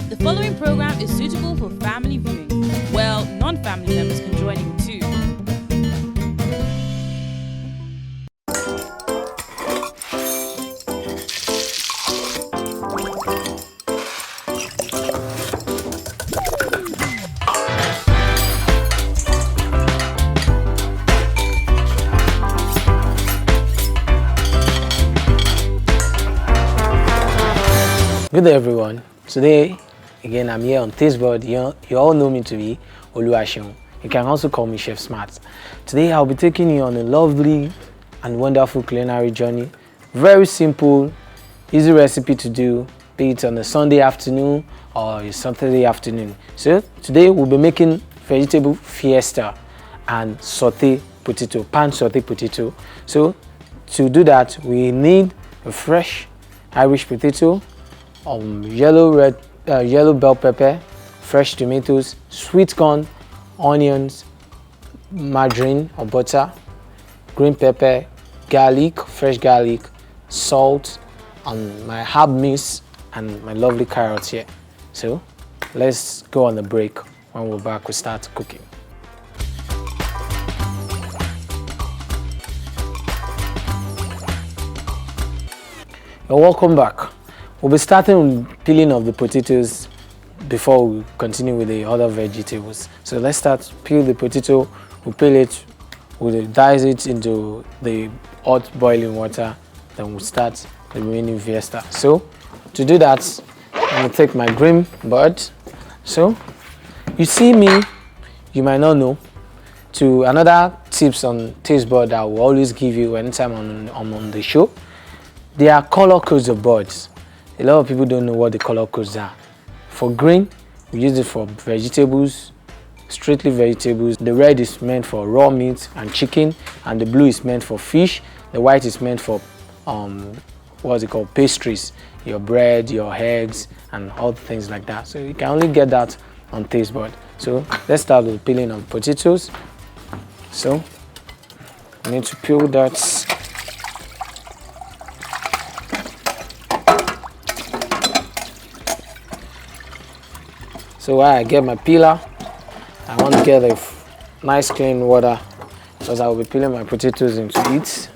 The following program is suitable for family viewing. Well, non-family members can join in too. Good day everyone. Today again I'm here on Taste Bud. You all know me to be Oluwaseun. You can also call me Chef Smart. Today I'll be taking you on a lovely and wonderful culinary journey. Very simple, easy recipe to do, be it on a Sunday afternoon or a Saturday afternoon. So today we'll be making vegetable fiesta and saute potato, pan saute potato. So to do that we need a fresh Irish potato, yellow bell pepper, fresh tomatoes, sweet corn, onions, margarine or butter, green pepper, garlic, fresh garlic, salt, and my herb mix and my lovely carrots here. So let's go on a break. When we're back, we start cooking. You're welcome back. We'll be starting with peeling of the potatoes before we continue with the other vegetables. So let's start. Peel the potato, we'll peel it, we'll dice it into the hot boiling water, then we'll start the remaining fiesta. So to do that, I'm going to take my green bud. So you see me, you might not know. To another tips on Taste Bud I will always give you anytime I'm on the show. There are color codes of buds. A lot of people don't know what the color codes are. For green, we use it for vegetables, strictly vegetables. The red is meant for raw meat and chicken, and the blue is meant for fish. The white is meant for what's it called, pastries, your bread, your eggs, and all things like that. So you can only get that on Taste Bud. So let's start with peeling of potatoes. So I need to peel that. So while I get my peeler, I want to get a nice clean water because I will be peeling my potatoes into it.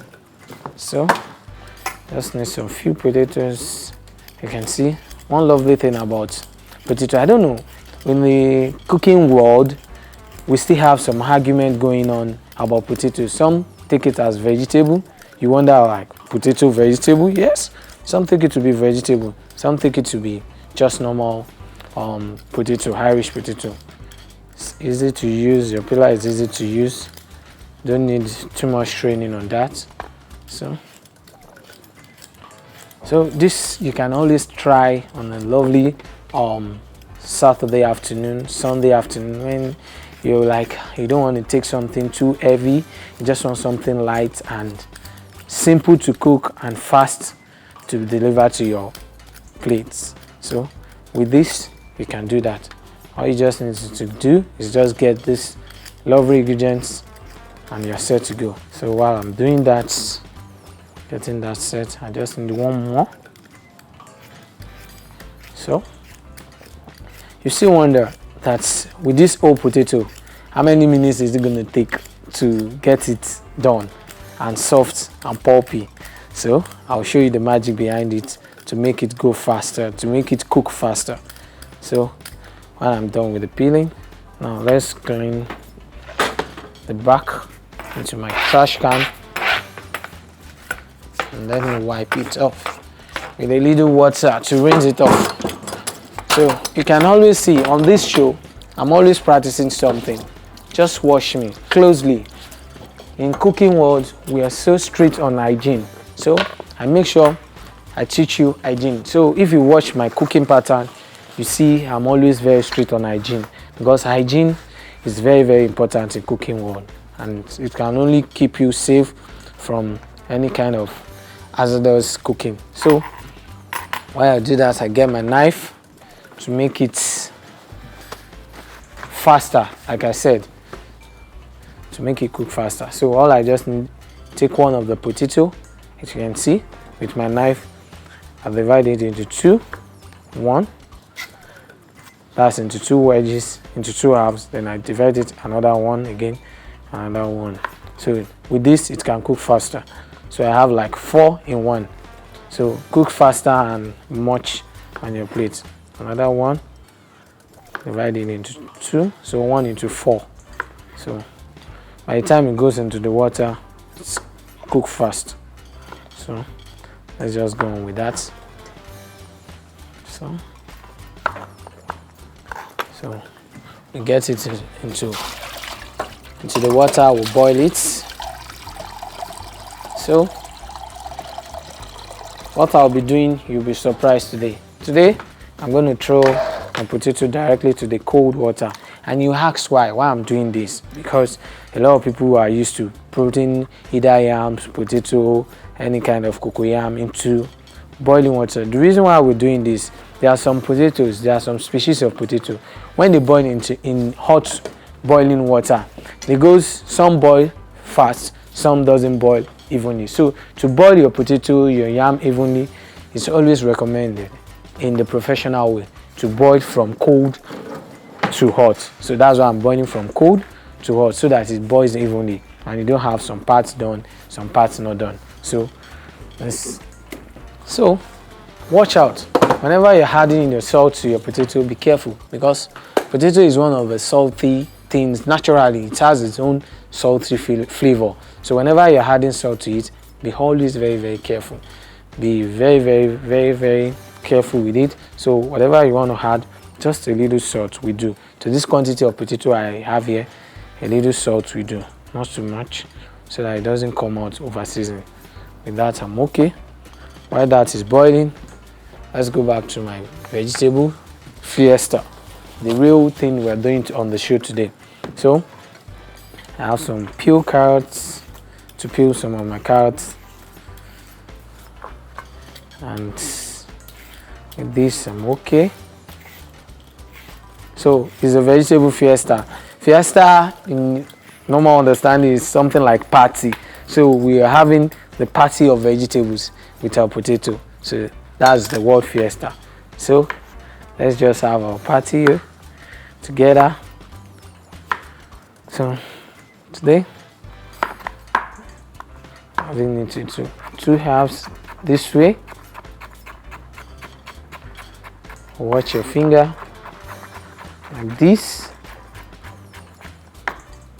So just need some few potatoes. You can see one lovely thing about potato. I don't know, in the cooking world, we still have some argument going on about potatoes. Some take it as vegetable. You wonder, like, potato vegetable? Yes. Some take it to be vegetable. Some take it to be just normal potato, Irish potato. It's easy to use. Your peeler is easy to use. Don't need too much training on that. So this you can always try on a lovely Saturday afternoon, Sunday afternoon, when you don't want to take something too heavy. You just want something light and simple to cook and fast to deliver to your plates. So with this you can do that. All you just need to do is just get this lovely ingredients and you're set to go. So while I'm doing that, getting that set, I just need one more. So you still wonder that with this whole potato, how many minutes is it going to take to get it done and soft and pulpy? So I'll show you the magic behind it to make it go faster, to make it cook faster. So when I'm done with the peeling, now let's clean the back into my trash can and let me wipe it off with a little water to rinse it off. So you can always see on this show, I'm always practicing something. Just watch me closely. In cooking world, we are so strict on hygiene. So I make sure I teach you hygiene. So if you watch my cooking pattern, you see I'm always very strict on hygiene, because hygiene is very, very important in cooking world, and it can only keep you safe from any kind of hazardous cooking. So while I do that, I get my knife to make it faster, like I said, to make it cook faster. So all I just need, take one of the potato, as you can see, with my knife, I divide it into two. One, That's into 2 wedges, into 2 halves. Then I divide it, another one again, another one. So with this, it can cook faster. So I have like 4 in 1. So cook faster and much on your plate. Another one, divide it into 2, so 1 into 4. So by the time it goes into the water, it's cook fast. So let's just go on with that. So we get it into the water, we boil it. So what I'll be doing, you'll be surprised today. Today I'm going to throw my potato directly to the cold water. And you ask why I'm doing this, because a lot of people are used to putting either yams, potato, any kind of cocoyam into boiling water. The reason why we're doing this, there are some potatoes, there are some species of potato, when they boil in hot boiling water, some boil fast, some doesn't boil evenly. So to boil your potato, your yam evenly, it's always recommended in the professional way to boil from cold to hot. So that's why I'm boiling from cold to hot, so that it boils evenly and you don't have some parts done, some parts not done. So watch out whenever you're adding your salt to your potato. Be careful, because potato is one of the salty things. Naturally it has its own salty flavor. So whenever you're adding salt to it, be always very, very careful. Be very, very, very, very careful with it. So whatever you want to add, just a little salt we do. To this quantity of potato I have here, a little salt we do, not too much, so that it doesn't come out over seasoning. With that, I'm okay. While that is boiling, let's go back to my vegetable fiesta, the real thing we're doing on the show today. So I have some peeled carrots, to peel some of my carrots, and with this I'm okay. So it's a vegetable fiesta. Fiesta in normal understanding is something like party. So we are having the party of vegetables with our potato. So that's the word fiesta. So let's just have our party here together. So today, having it into 2 halves this way. Watch your finger. Like this.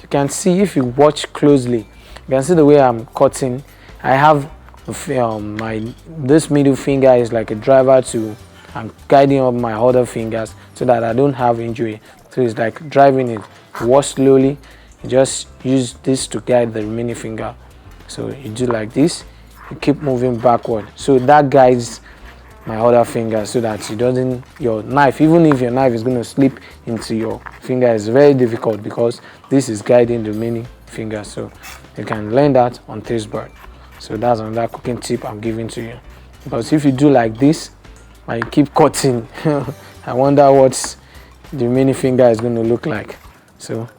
You can see, if you watch closely, you can see the way I'm cutting. I have this middle finger is like a driver to, I'm guiding up my other fingers so that I don't have injury. So it's like driving it. Watch slowly. You just use this to guide the remaining finger. So you do like this. You keep moving backward. So that guides my other finger, so that it doesn't, your knife, even if your knife is going to slip into your finger, is very difficult, because this is guiding the remaining finger. So you can learn that on taste bud. So that's another cooking tip I'm giving to you, because if you do like this and you keep cutting, I wonder what the remaining finger is going to look like. So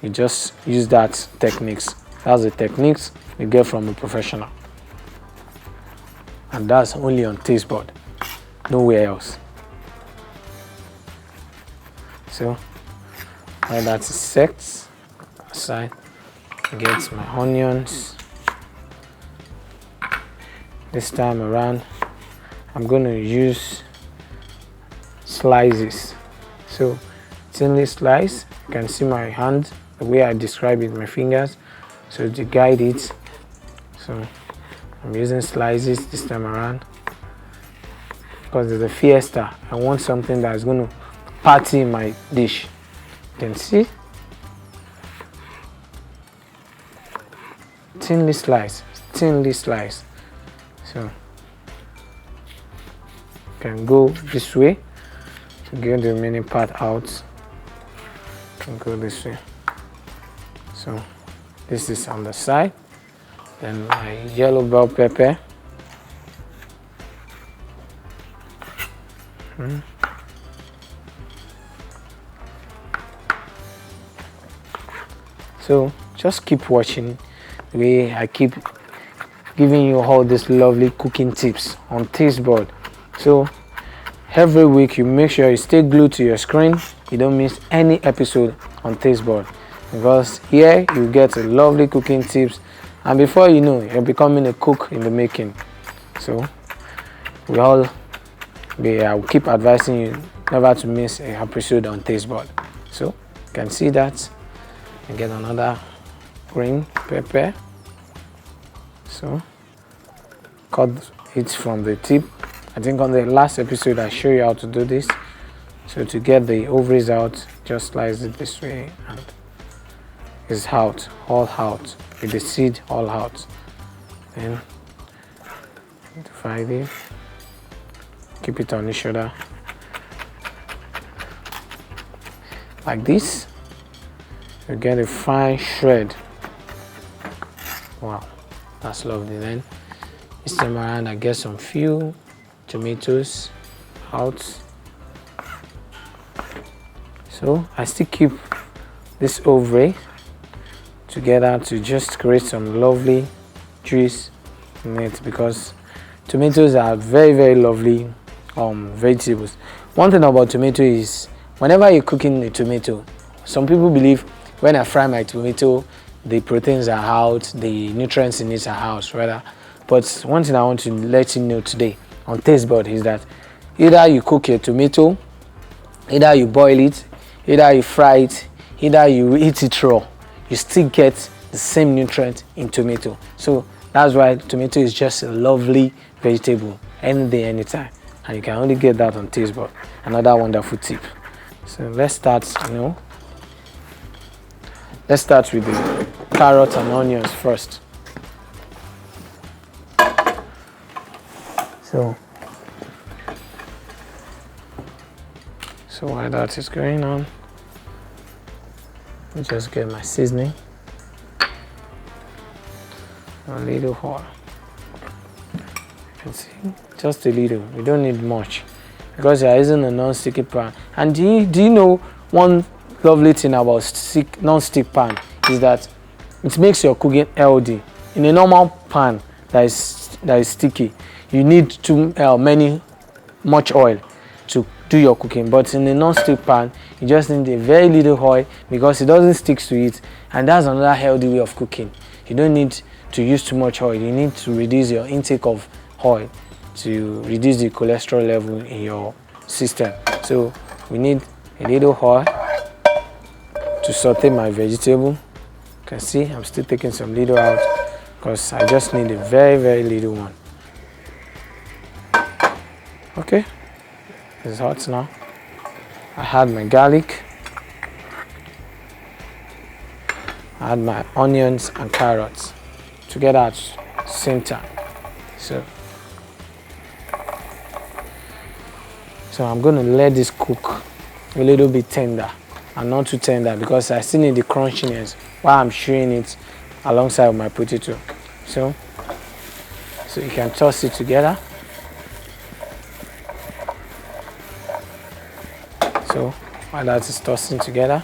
you just use that techniques. That's the techniques you get from a professional, and that's only on taste bud, nowhere else. So while that is set aside, get my onions. This time around I'm going to use slices. So thinly slice. You can see my hand, the way I describe it, my fingers, so to guide it. So I'm using slices this time around, because there's a fiesta. I want something that's going to party in my dish. You can see, thinly slice, thinly slice. So you can go this way to get the remaining part out. You can go this way. So this is on the side. Then my yellow bell pepper. So just keep watching the way I keep giving you all these lovely cooking tips on taste bud. So every week you make sure you stay glued to your screen. You don't miss any episode on Tasteboard, because here you get a lovely cooking tips, and before you know, you're becoming a cook in the making. So I will keep advising you never to miss an episode on Tasteboard. So you can see that and get another green pepper. So cut it from the tip. I think on the last episode I show you how to do this. So to get the ovaries out, just slice it this way and it's out, all out, with the seed all out. Then divide it, keep it on each other like this. You get a fine shred. Wow, that's lovely. Then this time around I get some few tomatoes out. So I still keep this ovary together to just create some lovely juice in it, because tomatoes are very lovely vegetables. One thing about tomato is whenever you're cooking a tomato, some people believe when I fry my tomato the proteins are out, the nutrients in it are out rather. But one thing I want to let you know today on Tasteboard is that either you cook your tomato, either you boil it, either you fry it, either you eat it raw, you still get the same nutrient in tomato. So that's why tomato is just a lovely vegetable any day, anytime, and you can only get that on Tasteboard. Another wonderful tip. So let's start with the carrots and onions first. So while that is going on, I just get my seasoning, a little oil. You can see, just a little. We don't need much because you're using a non-sticky pan. And do you know one lovely thing about non-stick pan is that it makes your cooking healthy. In a normal pan that is sticky, you need much oil to do your cooking, but in a non-stick pan you just need a very little oil because it doesn't stick to it, and that's another healthy way of cooking. You don't need to use too much oil. You need to reduce your intake of oil to reduce the cholesterol level in your system. So we need a little oil to saute my vegetable. You can see I'm still taking some little out because I just need a very little one. Okay, it's hot now. I had my garlic, I had my onions and carrots together at the same time. So I'm going to let this cook a little bit tender and not too tender because I still need the crunchiness while I'm showing it alongside my potato. So you can toss it together. So while that is tossing together,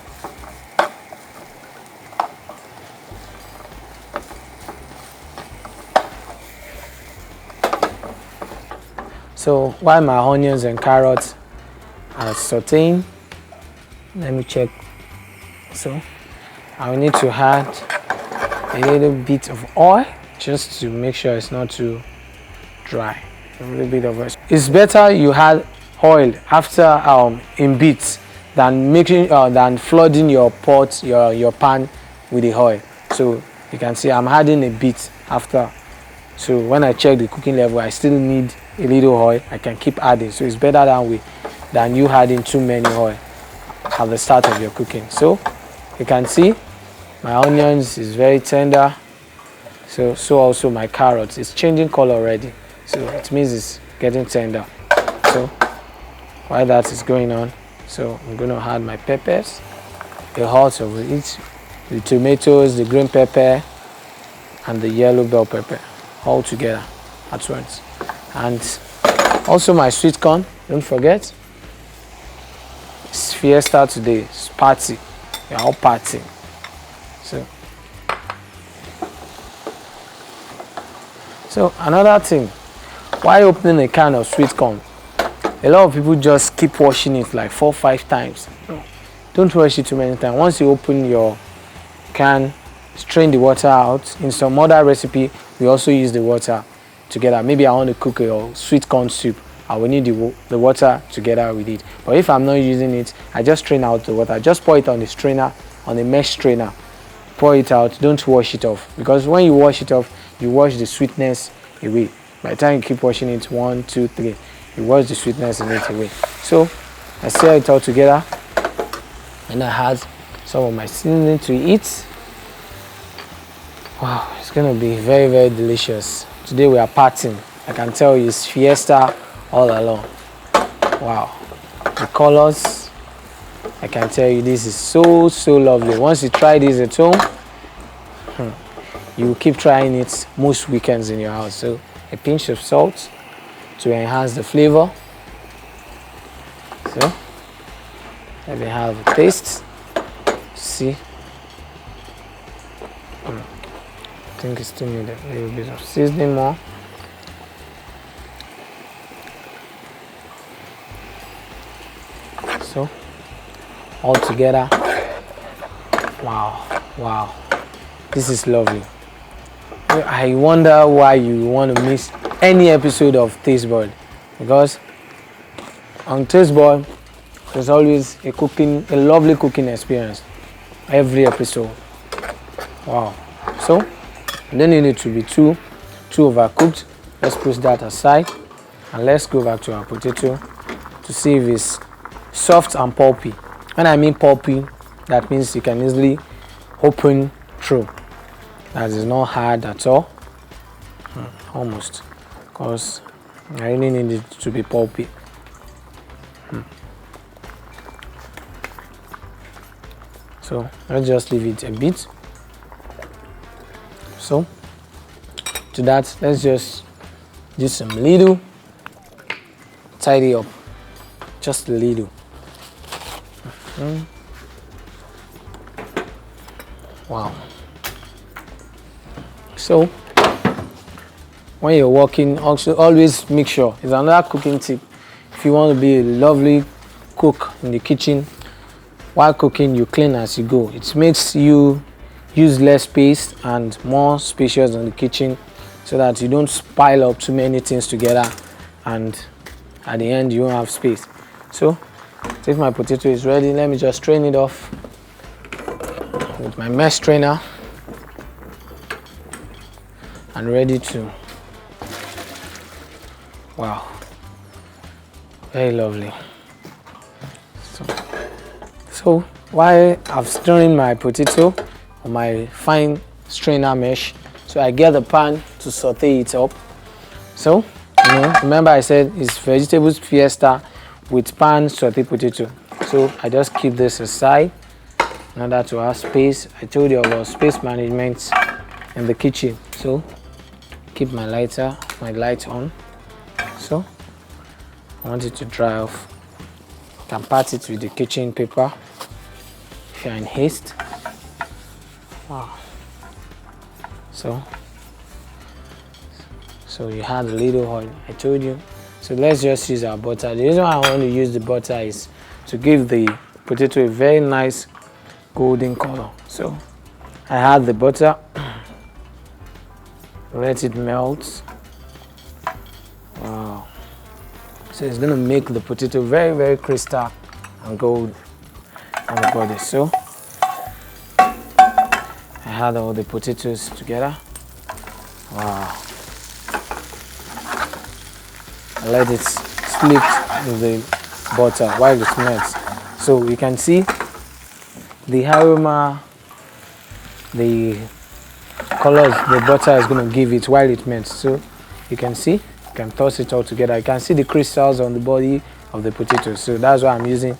so while my onions and carrots are sauteing, let me check. So I will need to add a little bit of oil just to make sure it's not too dry. A little bit of oil. It's better you add oil after in bits than flooding your pot, your pan with the oil. So you can see I'm adding a bit after. So when I check the cooking level, I still need a little oil. I can keep adding. So it's better that way than you adding too many oil at the start of your cooking. So you can see my onions is very tender. So also my carrots is changing color already. So it means it's getting tender. So while that is going on, so I'm going to add my peppers, the heart of each, the tomatoes, the green pepper, and the yellow bell pepper all together at once. And also my sweet corn, don't forget. It's Fiesta today, it's party. We're all partying. So another thing, while opening a can of sweet corn, A lot of people just keep washing it like 4-5 times. No, don't wash it too many times. Once you open your can, strain the water out. In some other recipe, we also use the water together. Maybe I want to cook a sweet corn soup, I will need the water together with it. But if I'm not using it, I just strain out the water. Just pour it on the strainer, on the mesh strainer. Pour it out, don't wash it off, because when you wash it off, you wash the sweetness away. By the time you keep washing it 1, 2, 3, you wash the sweetness in it away. So I stir it all together, and I had some of my seasoning to eat. Wow, it's gonna be very, very delicious. Today we are partying. I can tell you it's fiesta all along. Wow, the colors, I can tell you this is so, so lovely. Once you try this at home, you will keep trying it most weekends in your house. So a pinch of salt to enhance the flavor. So let me have a taste. See, I think it's still need a little bit of seasoning more. So all together, wow, this is lovely. I wonder why you want to miss any episode of Taste Bud, because on Taste Bud there's always a lovely cooking experience every episode. Wow. So you don't need it to be too overcooked. Let's push that aside and let's go back to our potato to see if it's soft and pulpy. When I mean pulpy, that means you can easily open through. That is not hard at all. Almost, because I really need it to be pulpy. So let's just leave it a bit. So to that, let's just do some little tidy up, just a little. Wow. So when you're working, also always make sure, it's another cooking tip, if you want to be a lovely cook in the kitchen, while cooking you clean as you go. It makes you use less space and more spacious in the kitchen, so that you don't pile up too many things together and at the end you won't have space. So if my potato is ready, let me just strain it off with my mesh strainer and ready to, wow, very lovely. So while I'm stirring my potato on my fine strainer mesh, so I get the pan to saute it up. So remember I said it's vegetables fiesta with pan saute potato. So I just keep this aside in order to have space. I told you about space management in the kitchen. So keep my light on. So I want it to dry off. You can pat it with the kitchen paper if you're in haste. Wow. So you had a little oil, I told you. So let's just use our butter. The reason why I want to use the butter is to give the potato a very nice golden color. So I had the butter, let it melt. Wow. So it's going to make the potato very, very crystal and gold on the body. So I had all the potatoes together. Wow. I let it slip in the butter while it melts. So you can see the aroma, the colors the butter is going to give it while it melts. So you can see, you can toss it all together. You can see the crystals on the body of the potato. So that's why I'm using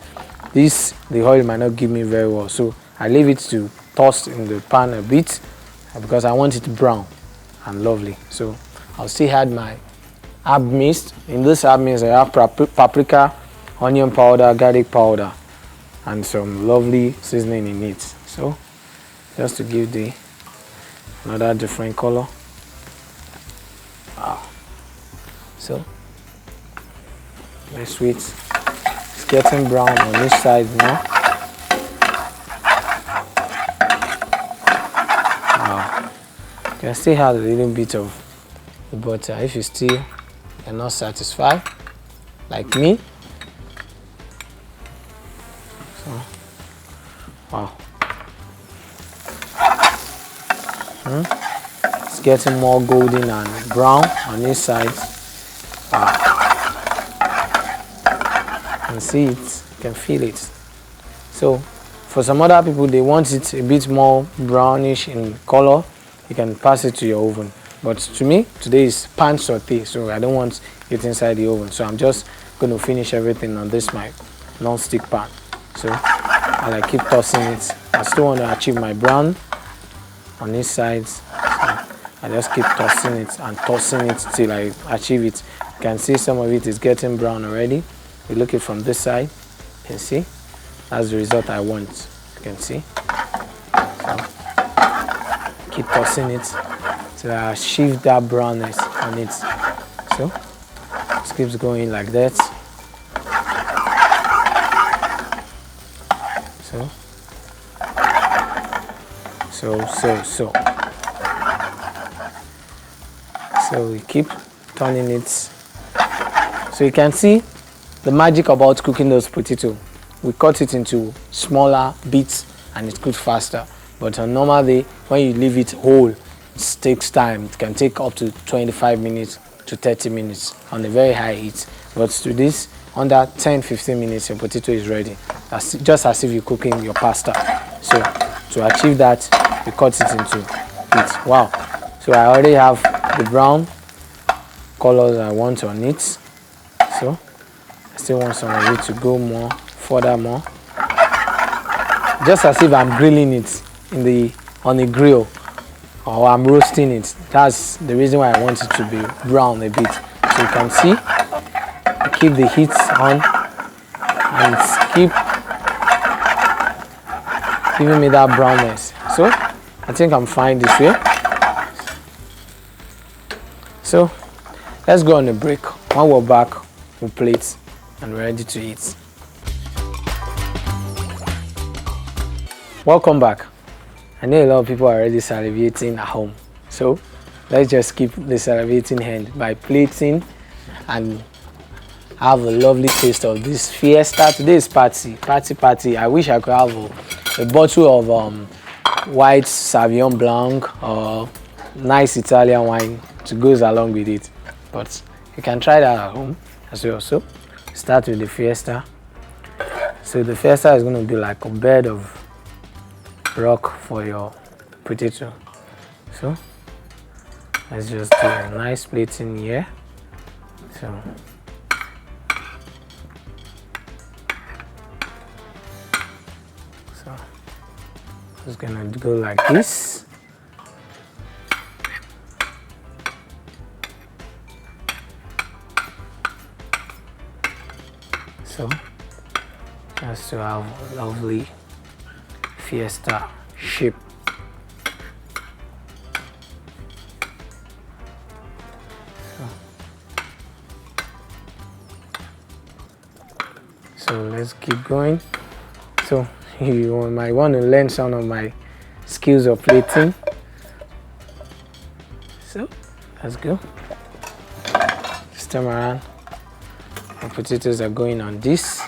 this. The oil might not give me very well, so I leave it to toast in the pan a bit because I want it brown and lovely. So I'll still add my herb mist. In this herb mist I have paprika, onion powder, garlic powder and some lovely seasoning in it. So just to give the another different color. Wow. So Let's wait. It's getting brown on this side now. Wow. You can still have a little bit of the butter if you still are not satisfied, like me. So, wow. It's getting more golden and brown on this side. Wow. You can see it, you can feel it. So for some other people, they want it a bit more brownish in color, you can pass it to your oven. But to me, today is pan saute, so I don't want it inside the oven. So I'm just going to finish everything on this my non-stick pan. So I'll keep tossing it. I still want to achieve my brown on this side. So I just keep tossing it and tossing it till I achieve it. You can see some of it is getting brown already. You look it from this side, you can see that's the result I want. You can see. So keep tossing it till I achieve that brownness on it. So it keeps going like that. So we keep turning it. So you can see the magic about cooking those potatoes. We cut it into smaller bits and it cooks faster. But on normal day, when you leave it whole, it takes time. It can take up to 25 minutes to 30 minutes on a very high heat. But to this, under 10-15 minutes, your potato is ready. That's just as if you're cooking your pasta. So to achieve that, we cut it into bits. Wow. So I already have the brown colors I want on it. So I still want some of it to go more, further more. Just as if I'm grilling it on a grill, or I'm roasting it. That's the reason why I want it to be brown a bit. So you can see, I keep the heat on and keep giving me that brownness. So I think I'm fine this way. So let's go on a break. When we're back, we'll plate and we're ready to eat. Welcome back. I know a lot of people are already salivating at home. So let's just keep the salivating hand by plating and have a lovely taste of this Fiesta. Today is party. I wish I could have a bottle of white Sauvignon Blanc or nice Italian wine to go along with it. But you can try that at home as well. So start with the Fiesta. So the Fiesta is going to be like a bed of rock for your potato. So let's just do a nice plating here. So just gonna go like this. So just to have a lovely Fiesta shape. So let's keep going. So you might want to learn some of my skills of plating. So let's go. This time around, the potatoes are going on this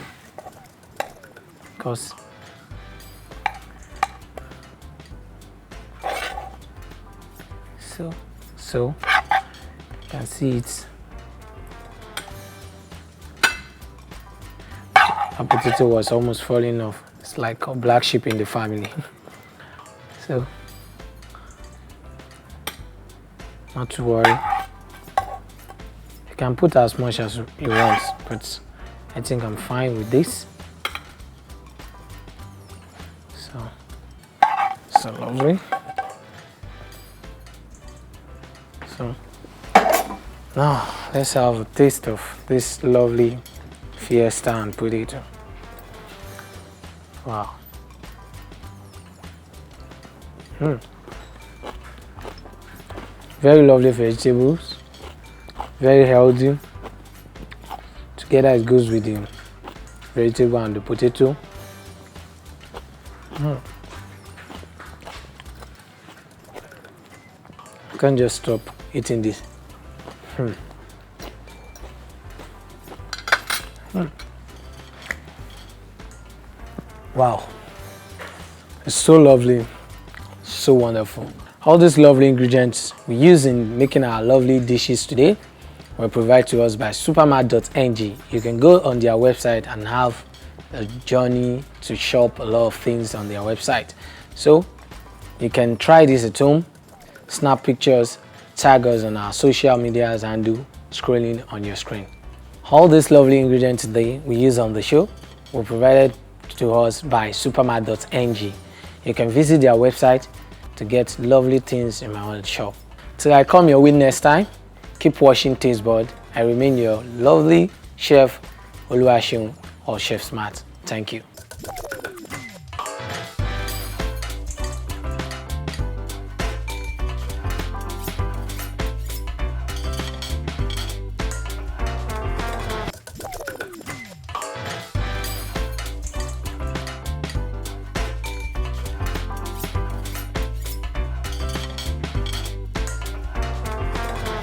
because so you can see it. Our potato was almost falling off. It's like a black sheep in the family. So not to worry. You can put as much as you want, but I think I'm fine with this. So lovely. So now let's have a taste of this lovely Fiesta and potato. Wow. Very lovely vegetables, very healthy, to together it goes with the vegetable and the potato. Can't just stop eating this. Wow, it's so lovely, so wonderful. All these lovely ingredients we use in making our lovely dishes today were provided to us by supermart.ng. You can go on their website and have a journey to shop a lot of things on their website. So you can try this at home, snap pictures, tag us on our social medias handle scrolling on your screen. All these lovely ingredients today we use on the show were provided to us by supermart.ng. You can visit their website to get lovely things in my own shop. Till I come your way next time, keep watching Taste Bud. I remain your lovely chef Oluwaseun or Chef Smart. Thank you.